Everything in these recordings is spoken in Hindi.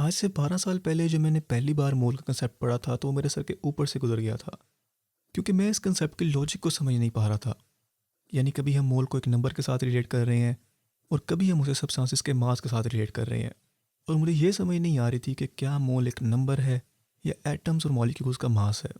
आज से 12 साल पहले जब मैंने पहली बार मोल का कंसेप्ट पढ़ा था तो वो मेरे सर के ऊपर से गुजर गया था, क्योंकि मैं इस कंसेप्ट के लॉजिक को समझ नहीं पा रहा था। यानी कभी हम मोल को एक नंबर के साथ रिलेट कर रहे हैं और कभी हम उसे सब्सटेंसेस के मास के साथ रिलेट कर रहे हैं। और मुझे ये समझ नहीं आ रही थी कि क्या मोल एक नंबर है या एटम्स और मॉलिक्यूल्स का मास है।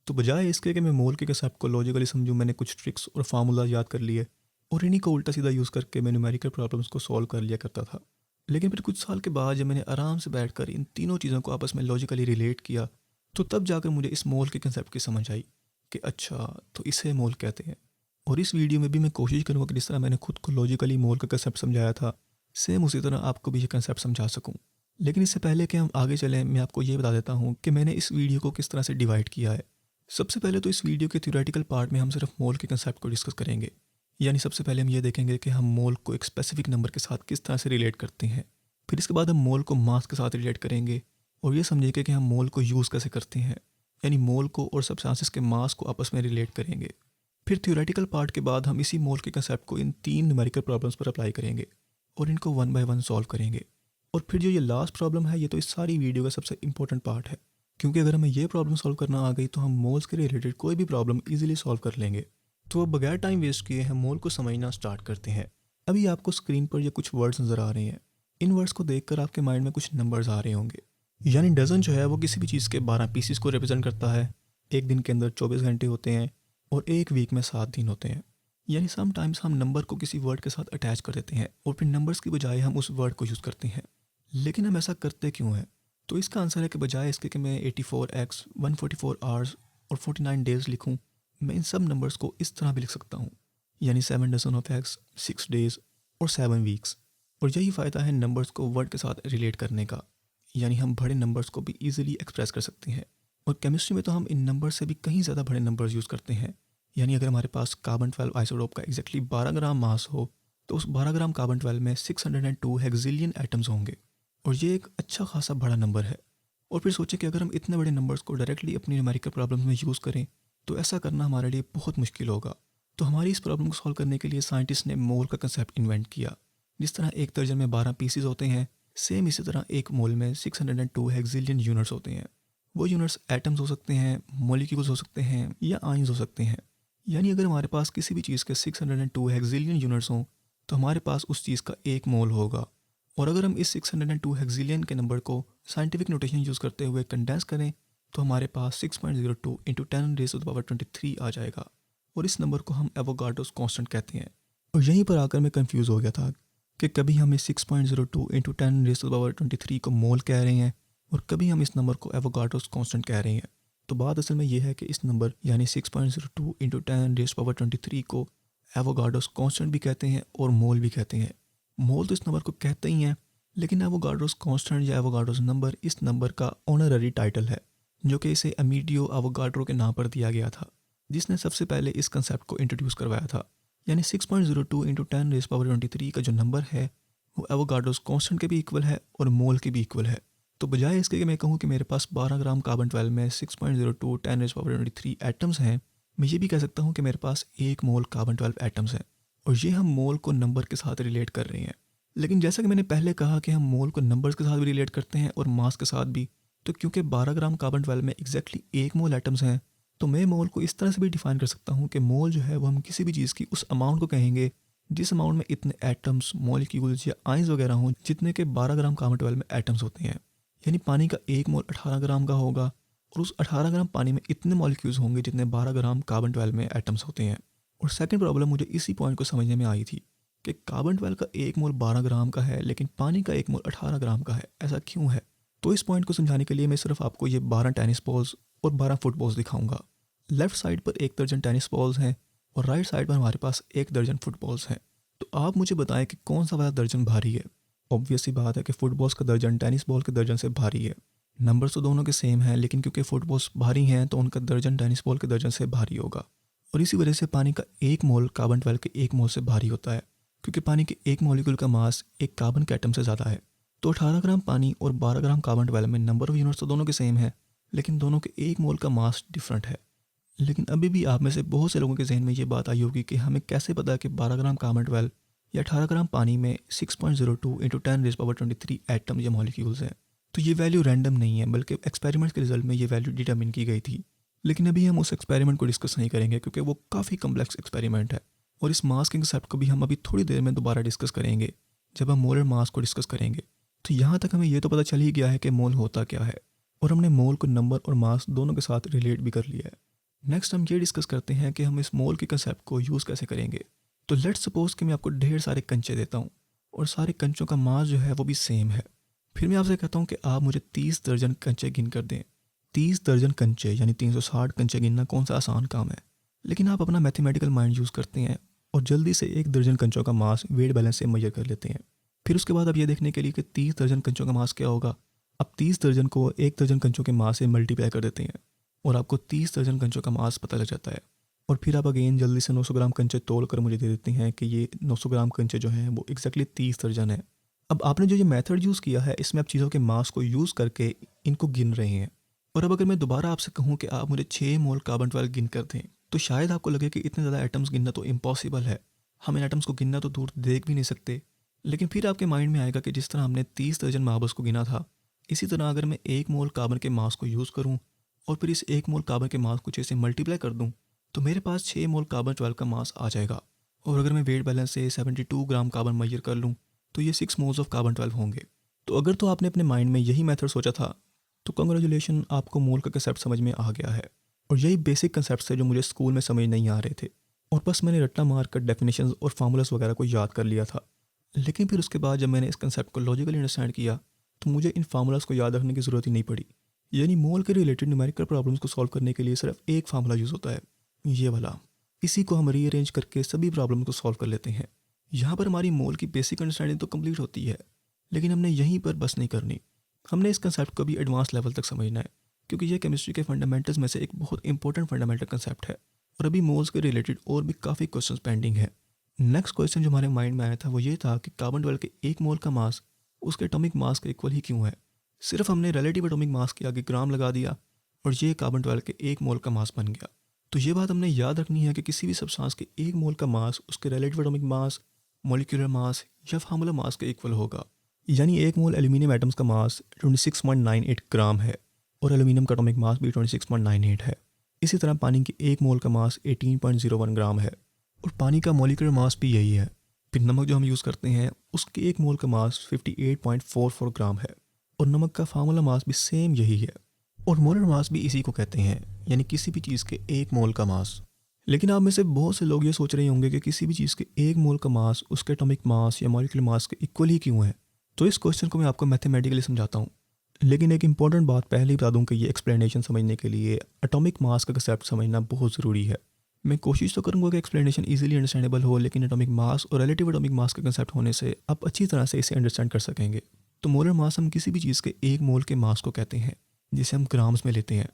तो बजाय इसके कि मैं मोल के कंसेप्ट को लॉजिकली समझूं, मैंने कुछ ट्रिक्स और फार्मूला याद कर लिए और इन्हीं को उल्टा सीधा यूज़ करके मैं न्यूमेरिकल प्रॉब्लम्स को सॉल्व कर लिया करता था। लेकिन फिर कुछ साल के बाद जब मैंने आराम से बैठकर इन तीनों चीज़ों को आपस में लॉजिकली रिलेट किया, तो तब जाकर मुझे इस मोल के कंसेप्ट की समझ आई कि अच्छा, तो इसे मोल कहते हैं। और इस वीडियो में भी मैं कोशिश करूँगा कि जिस तरह मैंने खुद को लॉजिकली मोल का कंसेप्ट समझाया था, सेम उसी तरह आपको भी ये कंसेप्ट समझा सकूँ। लेकिन इससे पहले कि हम आगे चलें, मैं आपको ये बता देता हूँ कि मैंने इस वीडियो को किस तरह से डिवाइड किया है। सबसे पहले तो इस वीडियो के थ्योरेटिकल पार्ट में हम सिर्फ मोल के कंसेप्ट को डिस्कस करेंगे। यानी सबसे पहले हम ये देखेंगे कि हम मोल को एक स्पेसिफिक नंबर के साथ किस तरह से रिलेट करते हैं। फिर इसके बाद हम मोल को मास के साथ रिलेट करेंगे और ये समझेंगे कि हम मोल को यूज़ कैसे करते हैं, यानी मोल को और सब्सटेंसेस के मास को आपस में रिलेट करेंगे। फिर थ्योरेटिकल पार्ट के बाद हम इसी मोल के कंसेप्ट को इन 3 न्यूमेरिकल प्रॉब्लम्स पर अप्लाई करेंगे और इनको वन बाय वन सॉल्व करेंगे। और फिर जो ये लास्ट प्रॉब्लम है, ये तो इस सारी वीडियो का सबसे इंपॉर्टेंट पार्ट है, क्योंकि अगर हमें ये प्रॉब्लम सॉल्व करना आ गई तो हम मोल्स के रिलेटेड कोई भी प्रॉब्लम ईजिली सॉल्व कर लेंगे। तो अब बगैर टाइम वेस्ट किए हम मोल को समझना स्टार्ट करते हैं। अभी आपको स्क्रीन पर ये कुछ वर्ड्स नज़र आ रहे हैं। इन वर्ड्स को देखकर आपके माइंड में कुछ नंबर्स आ रहे होंगे। यानी डजन जो है वो किसी भी चीज़ के 12 पीसीस को रिप्रेजेंट करता है। एक दिन के अंदर 24 घंटे होते हैं और एक वीक में 7 दिन होते हैं। यानी समटाइम्स हम नंबर को किसी वर्ड के साथ अटैच कर देते हैं और फिर नंबर्स की बजाय हम उस वर्ड को यूज़ करते हैं। लेकिन हम ऐसा करते क्यों हैं? तो इसका आंसर है कि बजाय इसके कि मैं 84x 144 आवर्स और 49 डेज लिखूं, मैं इन सब नंबर्स को इस तरह भी लिख सकता हूँ, यानी 7 डजन ऑफ एक्स, 6 डेज और 7 वीक्स। और यही फ़ायदा है नंबर्स को वर्ड के साथ रिलेट करने का, यानी हम बड़े नंबर्स को भी ईजिली एक्सप्रेस कर सकते हैं। और केमिस्ट्री में तो हम इन नंबर से भी कहीं ज़्यादा बड़े नंबर्स यूज़ करते हैं। यानी अगर हमारे पास कार्बन 12 आइसोटोप का एग्जैक्टली 12 ग्राम मास हो, तो उस 12 ग्राम कार्बन 12 में 602 हेक्सिलियन एटम्स होंगे और ये एक अच्छा खासा बड़ा नंबर है। और फिर सोचें कि अगर हम इतने बड़े नंबर्स को डायरेक्टली अपनी न्यूमेरिकल प्रॉब्लम्स में यूज़ करें तो ऐसा करना हमारे लिए बहुत मुश्किल होगा। तो हमारी इस प्रॉब्लम को सॉल्व करने के लिए साइंटिस्ट ने मोल का कंसेप्ट इन्वेंट किया। जिस तरह एक दर्जन में 12 पीसीज होते हैं, सेम इसी तरह एक मोल में 602 हेक्सिलियन यूनिट्स होते हैं। वो यूनिट्स एटम्स हो सकते हैं, मॉलिक्यूल्स हो सकते हैं या आयंस हो सकते हैं। यानी अगर हमारे पास किसी भी चीज़ के 602 हेक्सिलियन यूनिट्स हों तो हमारे पास उस चीज़ का एक मोल होगा। और अगर हम इस 602 हेक्सिलियन के नंबर को साइंटिफिक नोटेशन यूज़ करते हुए कंडेंस करें तो हमारे पास 6.02 इंटू 10⁻23 आ जाएगा। और इस नंबर को हम एवोगाड्रोस कांस्टेंट कहते हैं। और यहीं पर आकर मैं कंफ्यूज हो गया था कि कभी हम इस 6.02 इंटू 10⁻23 को मोल कह रहे हैं और कभी हम इस नंबर को एवोगाड्रोस कांस्टेंट कह रहे हैं। तो बात असल में यह है कि इस नंबर यानी 6.02 इंटू 10⁻23 को एवोगाड्रोस कांस्टेंट भी कहते हैं और मोल भी कहते हैं। मोल तो इस नंबर को कहते ही हैं, लेकिन एवोगाड्रोस कांस्टेंट या एवोगाड्रोस नंबर इस नंबर का ऑनररी टाइटल है, जो कि इसे अमीडियो एवोगाड्रो के नाम पर दिया गया था, जिसने सबसे पहले इस कंसेप्ट को इंट्रोड्यूस करवाया था। यानी 6.02 इंटू 10⁻23 का जो नंबर है वो एवोगाड्रोस कांस्टेंट के भी इक्वल है और मोल के भी इक्वल है। तो बजाय इसके कि मैं कहूँ कि मेरे पास 12 ग्राम कार्बन 12 में 6.02 10⁻23 एटम्स हैं, मैं ये भी कह सकता हूँ कि मेरे पास एक मोल कार्बन 12 एटम्स हैं। और ये हम मोल को नंबर के साथ रिलेट कर रहे हैं। लेकिन जैसा कि मैंने पहले कहा कि हम मोल को नंबर्स के साथ भी रिलेट करते हैं और मास के साथ भी, तो क्योंकि 12 ग्राम कार्बन 12 में एग्जैक्टली एक मोल एटम्स हैं, तो मैं मोल को इस तरह से भी डिफाइन कर सकता हूँ कि मोल जो है वो हम किसी भी चीज़ की उस अमाउंट को कहेंगे जिस अमाउंट में इतने एटम्स, मॉलिक्यूल्स या आयंस वगैरह हों जितने के 12 ग्राम कार्बन 12 में एटम्स होते हैं। यानी पानी का एक मोल 18 ग्राम का होगा और उस 18 ग्राम पानी में इतने मॉलिक्यूल्स होंगे जितने 12 ग्राम कार्बन 12 में एटम्स होते हैं। और सेकंड प्रॉब्लम मुझे इसी पॉइंट को समझने में आई थी कि कार्बन 12 का एक मोल 12 ग्राम का है लेकिन पानी का एक मोल 18 ग्राम का है, ऐसा क्यों है? तो इस पॉइंट को समझाने के लिए मैं सिर्फ आपको ये 12 टेनिस बॉल्स और 12 फुटबॉल्स दिखाऊंगा। लेफ्ट साइड पर 1 दर्जन टेनिस बॉल्स हैं और राइट साइड पर हमारे पास 1 दर्जन फुटबॉल्स हैं। तो आप मुझे बताएं कि कौन सा वाला दर्जन भारी है। ऑब्वियस सी बात है कि फुटबॉल्स का दर्जन टेनिस बॉल के दर्जन से भारी है। नंबर्स तो दोनों के सेम हैं, लेकिन क्योंकि फुटबॉल्स भारी हैं तो उनका दर्जन टेनिस बॉल के दर्जन से भारी होगा। और इसी वजह से पानी का एक मोल कार्बन 12 के एक मोल से भारी होता है, क्योंकि पानी के एक मॉलिक्यूल का मास एक कार्बन के एटम से ज़्यादा है। तो 18 ग्राम पानी और 12 ग्राम कार्बन 12 में नंबर ऑफ यूनिट्स तो दोनों के सेम है, लेकिन दोनों के एक मोल का मास डिफरेंट है। लेकिन अभी भी आप में से बहुत से लोगों के जहन में ये बात आई होगी कि हमें कैसे पता कि 12 ग्राम कार्बन 12 या 18 ग्राम पानी में 6.02 इंटू 10⁻23 एटम या मॉलिक्यूल्स हैं। तो ये वैल्यू रैंडम नहीं है, बल्कि एक्सपेरिमेंट के रिजल्ट में ये वैल्यू डिटरमिन की गई थी। लेकिन अभी हम उस एक्सपेरिमेंट को डिस्कस नहीं करेंगे क्योंकि वो काफ़ी कम्प्लेक्स एक्सपेरिमेंट है, और इस मास के कंसेप्ट को भी हम अभी थोड़ी देर में दोबारा डिस्कस करेंगे जब हम मोलर मास को डिस्कस करेंगे। तो यहाँ तक हमें ये तो पता चल ही गया है कि मोल होता क्या है, और हमने मोल को नंबर और मास दोनों के साथ रिलेट भी कर लिया है। नेक्स्ट हम ये डिस्कस करते हैं कि हम इस मोल के कंसेप्ट को यूज़ कैसे करेंगे। तो लेट्स सपोज कि मैं आपको ढेर सारे कंचे देता हूँ और सारे कंचों का मास जो है वो भी सेम है। फिर मैं आपसे कहता हूँ कि आप मुझे 30 दर्जन कंचे गिन कर दें। 30 दर्जन कंचे यानी 360 कंचे गिनना कौन सा आसान काम है, लेकिन आप अपना मैथमेटिकल माइंड यूज़ करते हैं और जल्दी से 1 दर्जन कंचों का मास वेट बैलेंस से मेजर कर लेते हैं। फिर उसके बाद आप ये देखने के लिए कि 30 दर्जन कंचों का मास क्या होगा, आप 30 दर्जन को 1 दर्जन कंचों के मास से मल्टीप्लाई कर देते हैं और आपको 30 दर्जन कंचों का मास पता लग जाता है। और फिर आप अगेन जल्दी से 900 ग्राम कंचे तोल कर मुझे दे देते हैं कि ये 900 ग्राम कंचे जो हैं वो एक्जैक्टली 30 दर्जन है। अब आपने जो ये मेथड यूज़ किया है, इसमें आप चीज़ों के मास को यूज़ करके इनको गिन रहे हैं। और अब अगर मैं दोबारा आपसे कहूँ कि आप मुझे 6 मोल कार्बन 12 गिन कर दें, तो शायद आपको लगे कि इतने ज़्यादा एटम्स गिनना तो इम्पॉसिबल है, हम इन एटम्स को गिनना तो दूर देख भी नहीं सकते। लेकिन फिर आपके माइंड में आएगा कि जिस तरह हमने 30 दर्जन मार्बल्स को गिना था, इसी तरह अगर मैं 1 मोल कार्बन के मास को यूज़ करूँ और फिर इस 1 मोल कार्बन के मास को 6 से मल्टीप्लाई कर दूँ, तो मेरे पास 6 मोल कार्बन 12 का मास आ जाएगा। और अगर मैं वेट बैलेंस से 72 ग्राम कार्बन मेजर कर लूँ, तो ये 6 मोल्स ऑफ कार्बन 12 होंगे। तो अगर तो आपने अपने माइंड में यही मेथड सोचा था, तो कंग्रेचुलेशन, आपको मोल का कंसेप्ट समझ में आ गया है। और यही बेसिक कंसेप्ट है जो मुझे स्कूल में समझ नहीं आ रहे थे, और बस मैंने रट्टा मार कर डेफिनेशंस और फार्मूलास वगैरह को याद कर लिया था। लेकिन फिर उसके बाद जब मैंने इस कंसेप्ट को लॉजिकली अंडरस्टैंड किया, तो मुझे इन फार्मूलास को याद रखने की ज़रूरत ही नहीं पड़ी। यानी मोल के रिलेटेड न्यूमेरिकल प्रॉब्लम्स को सॉल्व करने के लिए सिर्फ एक फार्मूला यूज़ होता है, ये वाला। इसी को हम रीअरेंज करके सभी प्रॉब्लम को सॉल्व कर लेते हैं। यहाँ पर हमारी मोल की बेसिक अंडरस्टैंडिंग तो कंप्लीट होती है, लेकिन हमने यहीं पर बस नहीं करनी, हमने इस कंसेप्ट को भी एडवांस लेवल तक समझना है, क्योंकि ये केमिस्ट्री के फंडामेंटल्स में से एक बहुत इंपॉर्टेंट फंडामेंटल कंसेप्ट है। और अभी मोल्स के रिलेटेड और भी काफ़ी क्वेश्चंस पेंडिंग है। नेक्स्ट क्वेश्चन जो हमारे माइंड में आया था वो ये था कि कार्बन 12 के 1 मोल का मास उसके एटॉमिक मास के इक्वल ही क्यों है। सिर्फ हमने रिलेटिव एटॉमिक मास के आगे ग्राम लगा दिया और ये कार्बन 12 के 1 मोल का मास बन गया। तो ये बात हमने याद रखनी है कि किसी भी सब्सटेंस के 1 मोल का मास उसके relative atomic mass, molecular mass या फार्मूला मास के इक्वल होगा। यानी 1 मोल एल्यूमिनियम एटम्स का मास 26.98 ग्राम है और एल्यूमिनियम का एटॉमिक मास भी 26.98 है। इसी तरह पानी के 1 मोल का मास 18.01 ग्राम है और पानी का मॉलिक्यूलर मास भी यही है। फिर नमक जो हम यूज़ करते हैं उसके 1 मोल का मास 58.44 ग्राम है और नमक का फार्मूला मास भी सेम यही है। और मोलर मास भी इसी को कहते हैं, यानी किसी भी चीज़ के 1 मोल का मास। लेकिन आप में से बहुत से लोग ये सोच रहे होंगे कि किसी भी चीज़ के 1 मोल का मास उसके एटॉमिक मास या मॉलिक्यूलर मास के इक्वल ही क्यों है। तो इस क्वेश्चन को मैं आपको मैथमेटिकली समझाता हूँ, लेकिन एक इंपॉर्टेंट बात पहले ही बता दूँ कि ये एक्सप्लेनेशन समझने के लिए एटॉमिक मास का कंसेप्ट समझना बहुत ज़रूरी है। मैं कोशिश तो करूँगा कि एक्सप्लेनेशन इजीली अंडरस्टैंडेबल हो, लेकिन एटॉमिक मास और रिलेटिव एटॉमिक मास का कंसेप्ट होने से आप अच्छी तरह से इसे अंडरस्टैंड कर सकेंगे। तो मोलर मास हम किसी भी चीज़ के 1 मोल के मास को कहते हैं, जिसे हम ग्राम्स में लेते हैं।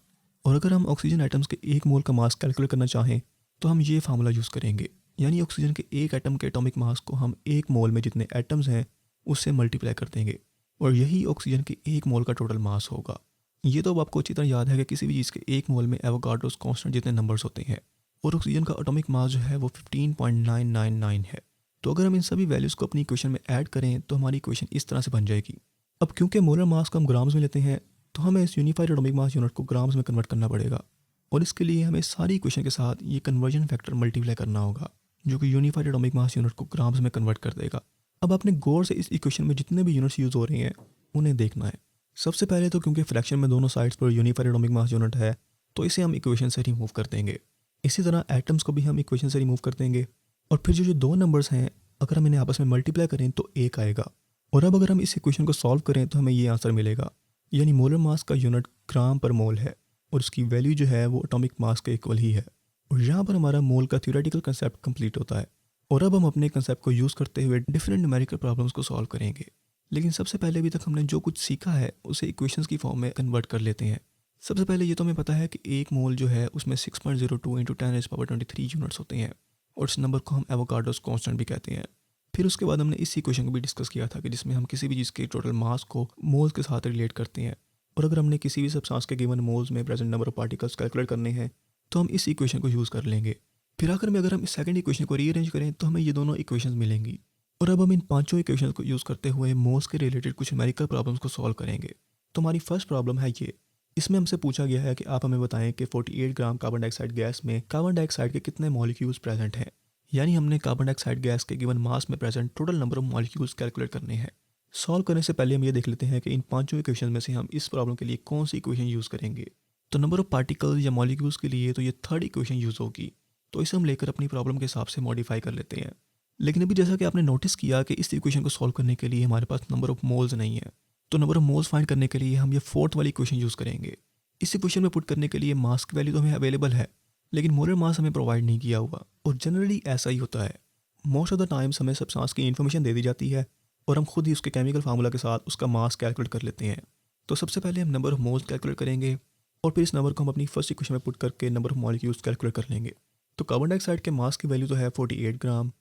और अगर हम ऑक्सीजन आइटम्स के 1 मोल का मास कैलकुलेट करना चाहें तो हम ये फार्मूला यूज़ करेंगे, यानी ऑक्सीजन के 1 एटम के एटॉमिक मास को हम 1 मोल में जितने एटम्स हैं उससे मल्टीप्लाई कर देंगे और यही ऑक्सीजन के 1 मोल का टोटल मास होगा। ये तो अब आपको अच्छी तरह याद है कि किसी भी चीज़ के 1 मोल में एवोगाड्रोस कांस्टेंट जितने नंबर्स होते हैं और ऑक्सीजन का एटॉमिक मास जो है वो 15.999 है। तो अगर हम इन सभी वैल्यूज़ को अपनी इक्वेशन में ऐड करें तो हमारी इक्वेशन इस तरह से बन जाएगी। अब क्योंकि मोलर मास को हम ग्राम्स में लेते हैं, तो हमें इस यूनिफाइड एटॉमिक मास यूनिट को ग्राम्स में कन्वर्ट करना पड़ेगा और इसके लिए हमें सारी इक्वेशन के साथ ये कन्वर्जन फैक्टर मल्टीप्लाई करना होगा, जो कि यूनिफाइड एटॉमिक मास यूनिट को ग्राम्स में कन्वर्ट कर देगा। अब आपने गौर से इस इक्वेशन में जितने भी यूनिट्स यूज़ हो रहे हैं उन्हें देखना है। सबसे पहले तो क्योंकि फ्रैक्शन में दोनों साइड्स पर यूनिफाइड एटॉमिक मास यूनिट है, तो इसे हम इक्वेशन से रिमूव कर देंगे। इसी तरह एटम्स को भी हम इक्वेशन से रिमूव कर देंगे और फिर जो दो नंबर्स हैं अगर हम इन्हें आपस में मल्टीप्लाई करें तो 1 आएगा। और अब अगर हम इस इक्वेशन को सॉल्व करें तो हमें ये आंसर मिलेगा, यानी मोलर मास का यूनिट ग्राम पर मोल है और उसकी वैल्यू जो है वो एटॉमिक मास के इक्वल ही है। और यहाँ पर हमारा मोल का थ्योरेटिकल कंसेप्ट कंप्लीट होता है। और अब हम अपने कंसेप्ट को यूज़ करते हुए डिफरेंट न्यूमेरिकल प्रॉब्लम्स को सॉल्व करेंगे। लेकिन सबसे पहले अभी तक हमने जो कुछ सीखा है उसे इक्वेशंस की फॉर्म में कन्वर्ट कर लेते हैं। सबसे पहले ये तो हमें पता है कि 1 मोल जो है उसमें 6.02 × 10⁻23 यूनिट्स होते हैं और इस नंबर को हम एवोगाड्रोस कांस्टेंट भी कहते हैं। फिर उसके बाद हमने इस इक्वेशन को भी डिस्कस किया था कि जिसमें हम किसी भी चीज़ के टोटल मास को मोल्स के साथ रिलेट करते हैं और अगर हमने किसी भी सब्सटेंस के गिवन मोल्स में present number of particles calculate करने हैं तो हम इस इक्वेशन को यूज़ कर लेंगे। फिर आखिर में अगर हम इस सेकंड इक्वेशन को रीअरेंज करें तो हमें ये दोनों इक्वेशंस मिलेंगी और अब हम इन पांचों इक्वेशंस को यूज़ करते हुए मोल्स के रिलेटेड कुछ न्यूमेरिकल प्रॉब्लम्स को सॉल्व करेंगे। तो हमारी फर्स्ट प्रॉब्लम है ये। इसमें हमसे पूछा गया है कि आप हमें बताएं कि 48 ग्राम कार्बन डाइऑक्साइड गैस में कार्बन डाइऑक्साइड के कितने मॉलिक्यूल्स प्रेजेंट हैं। यानी हमने कार्बन डाइऑक्साइड गैस के गिवन मास में present total number of molecules calculate करने हैं। सॉल्व करने से पहले हम ये देख लेते हैं कि इन पांचों इक्वेशन में से हम इस प्रॉब्लम के लिए कौन सी इक्वेशन यूज़ करेंगे। तो नंबर ऑफ पार्टिकल्स या मॉलिक्यूल्स के लिए तो ये थर्ड इक्वेशन यूज़ होगी, तो इसे हम लेकर अपनी प्रॉब्लम के हिसाब से मॉडिफाई कर लेते हैं। लेकिन अभी जैसा कि आपने नोटिस किया कि इस इक्वेशन को सॉल्व करने के लिए हमारे पास नंबर ऑफ मोल्स नहीं है, तो नंबर ऑफ मोल्स फाइंड करने के लिए हम ये फोर्थ वाली इक्वेशन यूज़ करेंगे। इस इक्वेशन में पुट करने के लिए मास की वैल्यू तो हमें अवेलेबल है, लेकिन मोलर मास हमें प्रोवाइड नहीं किया हुआ, और जनरली ऐसा ही होता है। मोस्ट ऑफ द टाइम्स हमें सब्सटेंस की इन्फॉर्मेशन दे दी जाती है और हम खुद ही उसके केमिकल फार्मूला के साथ उसका मास कैलकुलेट कर लेते हैं। तो सबसे पहले हम नंबर ऑफ मोल्स कैलकुलेट करेंगे और फिर इस नंबर को हम अपनी फर्स्ट इक्वेशन में पुट करके नंबर ऑफ मॉलिक्यूल्स कैलकुलेट कर लेंगे। तो कार्बन डाइऑक्साइड के मास की वैल्यू तो है 48 ग्राम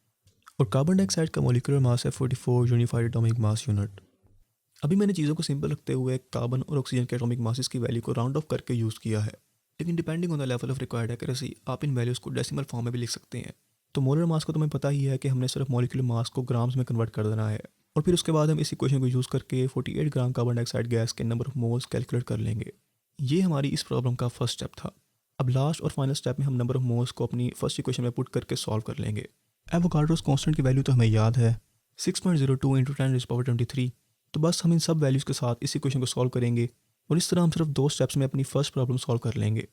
और कार्बन डाइऑक्साइड का मॉलिक्यूलर मास है 44 यूनिफाइड एटॉमिक मास यूनिट। अभी मैंने चीज़ों को सिंपल रखते हुए कार्बन और ऑक्सीजन के एटॉमिक मासेस की वैल्यू को राउंड ऑफ करके यूज़ किया है, लेकिन depending on the level of required accuracy आप इन वैल्यूज़ को डेसिमल फॉर्म में भी लिख सकते हैं। तो मोलर मास को तुम्हें पता ही है कि हमने सिर्फ मॉलिक्यूलर मास को ग्राम्स में कन्वर्ट कर देना है, और फिर उसके बाद हम इस इक्वेशन को यूज़ करके 48 ग्राम कार्बन डाइऑक्साइड गैस के नंबर ऑफ मोल्स कैलकुलेट कर लेंगे। ये हमारी इस प्रॉब्लम का फर्स्ट स्टेप था। अब लास्ट और फाइनल स्टेप में हम नंबर ऑफ मोल्स को अपनी फर्स्ट इक्वेशन में पुट करके सॉल्व कर लेंगे। एवोगाड्रोस कांस्टेंट की वैल्यू तो हमें याद है 6.02 × 10⁻23। तो बस हम इन सब वैल्यूज़ के साथ इस इक्वेशन को सॉल्व करेंगे और इस तरह हम सिर्फ 2 स्टेप्स में अपनी फर्स्ट प्रॉब्लम सॉल्व कर लेंगे।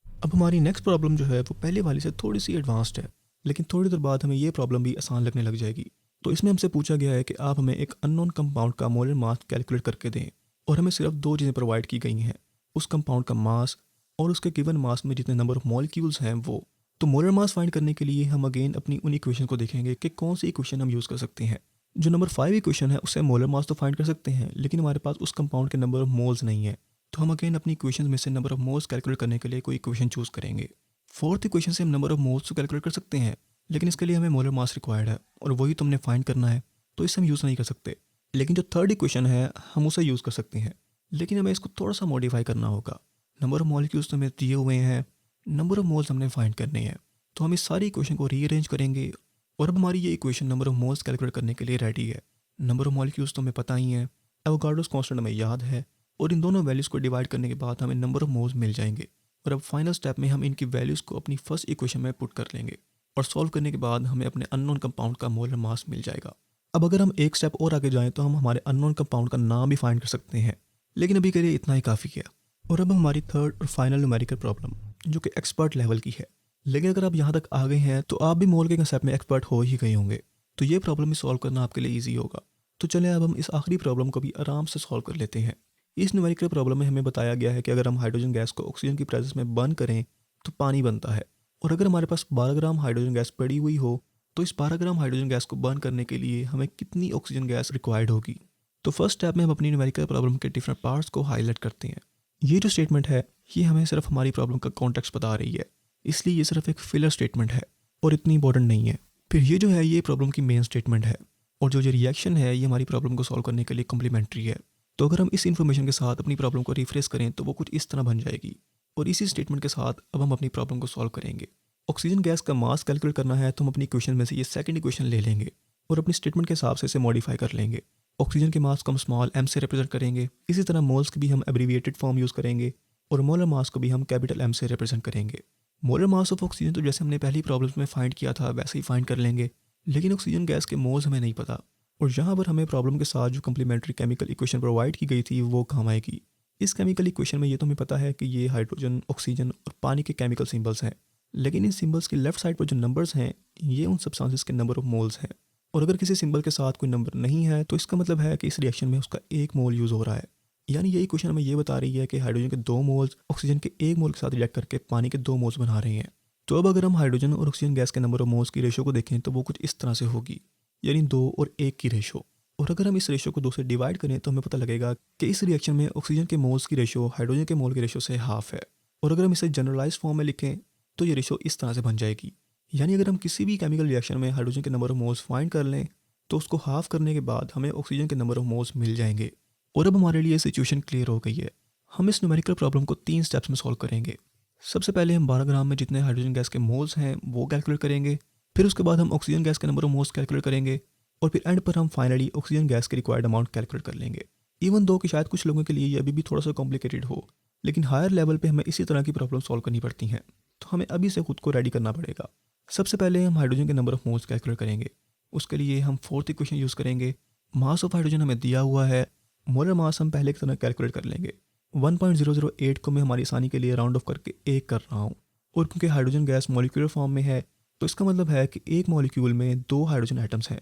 अब हमारी नेक्स्ट प्रॉब्लम जो है वो पहले वाली से थोड़ी सी एडवांस्ड है, लेकिन थोड़ी देर बाद हमें ये प्रॉब्लम भी आसान लगने लग जाएगी। तो इसमें हमसे पूछा गया है कि आप हमें एक अननोन कंपाउंड का मोलर मास कैलकुलेट करके दें, और हमें सिर्फ 2 चीज़ें प्रोवाइड की गई हैं, उस कंपाउंड का मास और उसके गिवन मास में जितने नंबर ऑफ मॉलिक्यूल्स हैं वो। तो मोलर मास फाइंड करने के लिए हम अगेन अपनी उन इक्वेशन को देखेंगे कि कौन सी इक्वेशन हम यूज़ कर सकते हैं। जो नंबर 5 इक्वेशन है उससे मोलर मास तो फाइंड कर सकते हैं, लेकिन हमारे पास उस कंपाउंड के नंबर ऑफ मोल्स नहीं है, तो हम अगेन अपनी इक्वेशन में से नंबर ऑफ मोल्स कैलकुलेट करने के लिए कोई इक्वेशन चूज़ करेंगे। फोर्थ इक्वेशन से हम नंबर ऑफ मोल्स तो कैलकुलेट कर सकते हैं, लेकिन इसके लिए हमें मोलर मास रिक्वायर्ड है और वही तो हमने फाइंड करना है, तो इसे हम यूज़ नहीं कर सकते। लेकिन जो थर्ड इक्वेशन है हम उसे यूज़ कर सकते हैं, लेकिन हमें इसको थोड़ा सा मॉडिफाई करना होगा। नंबर ऑफ मॉलिक्यूल्स तो हमें दिए हुए हैं, नंबर ऑफ मोल्स हमने फाइंड करने हैं, तो हम इस सारी इक्वेशन को रीअरेंज करेंगे और अब हमारी ये equation number of moles calculate करने के लिए रेडी है। नंबर ऑफ मॉलिक्यूल्स तो हमें पता ही है, एवोगाड्रोस कांस्टेंट हमें याद है, और इन दोनों वैल्यूज़ को डिवाइड करने के बाद हमें नंबर ऑफ मोल्स मिल जाएंगे। और अब फाइनल स्टेप में हम इनकी वैल्यूज़ को अपनी फर्स्ट इक्वेशन में पुट कर लेंगे और सॉल्व करने के बाद हमें अपने अननोन कंपाउंड का मोलर मास मिल जाएगा। अब अगर हम एक स्टेप और आगे जाएं तो हम हमारे अननोन कंपाउंड का नाम भी फाइंड कर सकते हैं, लेकिन अभी के लिए इतना ही काफ़ी है। और अब हमारी थर्ड और फाइनल न्यूमेरिकल प्रॉब्लम जो कि एक्सपर्ट लेवल की है, लेकिन अगर आप यहाँ तक आ गए हैं तो आप भी मोल के कंसेप्ट में एक्सपर्ट हो ही गए होंगे, तो ये प्रॉब्लम भी सॉल्व करना आपके लिए ईजी होगा। तो चलें अब हम इस आखिरी प्रॉब्लम को भी आराम से सॉल्व कर लेते हैं। इस न्यूमेरिकल प्रॉब्लम में हमें बताया गया है कि अगर हम हाइड्रोजन गैस को ऑक्सीजन की प्रेजेंस में बर्न करें तो पानी बनता है, और अगर हमारे पास 12 ग्राम हाइड्रोजन गैस पड़ी हुई हो तो इस 12 ग्राम हाइड्रोजन गैस को बर्न करने के लिए हमें कितनी ऑक्सीजन गैस रिक्वायर्ड होगी। तो फर्स्ट स्टेप में हम अपनी न्यूमेरिकल प्रॉब्लम के डिफरेंट पार्ट्स को हाईलाइट करते हैं। ये जो स्टेटमेंट है ये हमें सिर्फ हमारी प्रॉब्लम का कॉन्टेक्स्ट बता रही है, इसलिए ये सिर्फ एक फिलर स्टेटमेंट है और इतनी इंपॉर्टेंट नहीं है। फिर ये जो है ये प्रॉब्लम की मेन स्टेटमेंट है, और जो रिएक्शन है ये हमारी प्रॉब्लम को सॉल्व करने के लिए कॉम्प्लीमेंट्री है। तो अगर हम इस इन्फॉर्मेशन के साथ अपनी प्रॉब्लम को रिफ्रेश करें तो वो कुछ इस तरह बन जाएगी, और इसी स्टेटमेंट के साथ अब हम अपनी प्रॉब्लम को सॉल्व करेंगे। ऑक्सीजन गैस का मास कैलकुलेट करना है तो हम अपनी इक्वेशन में से ये सेकंड इक्वेशन ले लेंगे और अपनी स्टेटमेंट के हिसाब से इसे मॉडिफाई कर लेंगे। ऑक्सीजन के मास को हम स्मॉल m से रिप्रेजेंट करेंगे, इसी तरह मोल्स की भी हम एब्रीविएटेड फॉर्म यूज़ करेंगे और मोलर मास को भी हम कैपिटल M से रिप्रेजेंट करेंगे। मोलर मास ऑफ ऑक्सीजन तो जैसे हमने पहली प्रॉब्लम्स में फाइंड किया था वैसे ही फाइंड कर लेंगे, लेकिन ऑक्सीजन गैस के मोल्स हमें नहीं पता, और यहाँ पर हमें प्रॉब्लम के साथ जो कम्प्लीमेंट्री केमिकल इक्वेशन प्रोवाइड की गई थी वो काम आएगी। इस केमिकल इक्वेशन में ये तो हमें पता है कि ये हाइड्रोजन, ऑक्सीजन और पानी के केमिकल सिंबल्स हैं, लेकिन इन सिंबल्स के लेफ्ट साइड पर जो नंबर्स हैं ये उन सब्सटेंसेस के नंबर ऑफ मोल्स हैं, और अगर किसी सिंबल के साथ कोई नंबर नहीं है तो इसका मतलब है कि इस रिएक्शन में उसका 1 मोल यूज़ हो रहा है। यानी ये इक्वेशन हमें ये बता रही है कि हाइड्रोजन के 2 मोल्स ऑक्सीजन के 1 मोल के साथ रिएक्ट करके पानी के 2 मोल्स बना रहे हैं। तो अब अगर हम हाइड्रोजन और ऑक्सीजन गैस के नंबर ऑफ मोल्स की रेशो को देखें तो वो कुछ इस तरह से होगी, यानी 2 और 1 की रेशो। और अगर हम इस रेशो को 2 से डिवाइड करें तो हमें पता लगेगा कि इस रिएक्शन में ऑक्सीजन के मोल्स की रेशो हाइड्रोजन के मोल की रेशो से हाफ है। और अगर हम इसे जनरलाइज फॉर्म में लिखें तो ये रेशो इस तरह से बन जाएगी, यानी अगर हम किसी भी केमिकल रिएक्शन में हाइड्रोजन के नंबर ऑफ मोल्स फाइंड कर लें तो उसको हाफ करने के बाद हमें ऑक्सीजन के नंबर ऑफ मोल्स मिल जाएंगे। और अब हमारे लिए सिचुएशन क्लियर हो गई है। हम इस न्यूमेरिकल प्रॉब्लम को 3 स्टेप्स में सॉल्व करेंगे। सबसे पहले हम 12 ग्राम में जितने हाइड्रोजन गैस के मोल्स हैं वो कैलकुलेट करेंगे, फिर उसके बाद हम ऑक्सीजन गैस के नंबर ऑफ मोल्स कैलकुलेट करेंगे, और फिर एंड पर हम फाइनली ऑक्सीजन गैस के रिक्वायर्ड अमाउंट कैलकुलेट कर लेंगे। इवन दो कि शायद कुछ लोगों के लिए ये अभी भी थोड़ा सा कॉम्प्लिकेटेड हो, लेकिन हायर लेवल पे हमें इसी तरह की प्रॉब्लम सॉल्व करनी पड़ती हैं। तो हमें अभी से खुद को रेडी करना पड़ेगा। सबसे पहले हम हाइड्रोजन के नंबर ऑफ मोल्स कैलकुलेट करेंगे। उसके लिए हम फोर्थ इक्वेशन यूज़ करेंगे। मास ऑफ हाइड्रोजन हमें दिया हुआ है, मोलर मास हम पहले की तरह कैलकुलेट कर लेंगे। 1.008 को मैं हमारी आसानी के लिए राउंड ऑफ करके 1 कर रहा हूँ। और क्योंकि हाइड्रोजन गैस मॉलिक्यूलर फॉर्म में है, तो इसका मतलब है कि एक मॉलिक्यूल में 2 हाइड्रोजन एटम्स हैं,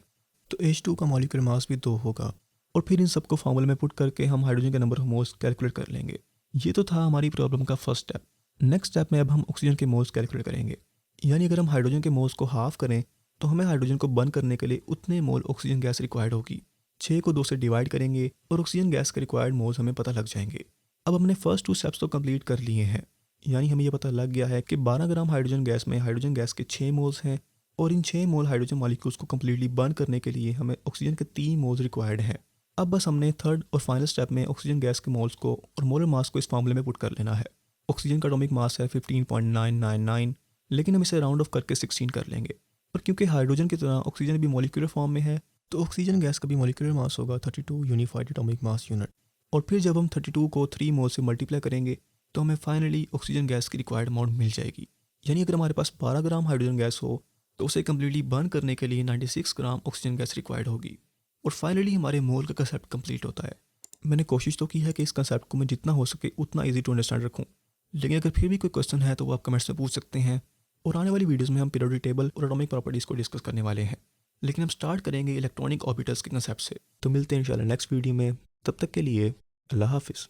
तो H2 का मॉलिक्यूलर मास भी 2 होगा। और फिर इन सबको फार्मूले में पुट करके हम हाइड्रोजन के नंबर ऑफ मोल्स कैलकुलेट कर लेंगे। ये तो था हमारी प्रॉब्लम का फर्स्ट स्टेप। नेक्स्ट स्टेप में अब हम ऑक्सीजन के मोल्स कैलकुलेट करेंगे। यानी अगर हम हाइड्रोजन के मोल्स को हाफ करें तो हमें हाइड्रोजन को बर्न करने के लिए उतने मोल ऑक्सीजन गैस रिक्वायर्ड होगी। 6 को 2 से डिवाइड करेंगे और ऑक्सीजन गैस के रिक्वायर्ड मोल्स हमें पता लग जाएंगे। अब हमने फर्स्ट 2 स्टेप्स तो कंप्लीट कर लिए हैं। यानी हमें यह पता लग गया है कि 12 ग्राम हाइड्रोजन गैस में हाइड्रोजन गैस के 6 मोल्स हैं और इन 6 मोल हाइड्रोजन मॉलिक्यूल्स को कम्प्लीटली बर्न करने के लिए हमें ऑक्सीजन के 3 मोल्स रिक्वायर्ड हैं। अब बस हमने थर्ड और फाइनल स्टेप में ऑक्सीजन गैस के मोल्स को और मोलर मास को इस फार्मूले में पुट कर लेना है। ऑक्सीजन का एटॉमिक मास है 15.999, लेकिन हम इसे राउंड ऑफ करके 16 कर लेंगे। और क्योंकि हाइड्रोजन की तरह ऑक्सीजन भी मॉलिक्यूलर फॉर्म में है, तो ऑक्सीजन गैस का भी मॉलिक्यूलर मास होगा 32 यूनिफाइड एटॉमिक मास यूनिट। और फिर जब हम 32 को 3 मोल से मल्टीप्लाई करेंगे तो हमें फाइनली ऑक्सीजन गैस की रिक्वायर्ड अमाउंट मिल जाएगी। यानी अगर हमारे पास 12 ग्राम हाइड्रोजन गैस हो तो उसे कम्प्लीटली बर्न करने के लिए 96 ग्राम ऑक्सीजन गैस रिक्वायर्ड होगी। और फाइनली हमारे मोल का कंसेप्ट कंप्लीट होता है। मैंने कोशिश तो की है कि इस कंसेप्ट को मैं जितना हो सके उतना ईजी टू अंडरस्टैंड रखूँ, लेकिन अगर फिर भी कोई क्वेश्चन है तो वो आप कमेंट्स में पूछ सकते हैं। और आने वाली वीडियोस में हम पीरियोडिक टेबल और एटॉमिक प्रॉपर्टीज़ को डिस्कस करने वाले हैं, लेकिन हम स्टार्ट करेंगे इलेक्ट्रॉनिक ऑर्बिटल्स के कंसेप्ट से। तो मिलते हैं इंशाल्लाह नेक्स्ट वीडियो में, तब तक के लिए अल्लाह हाफिज़।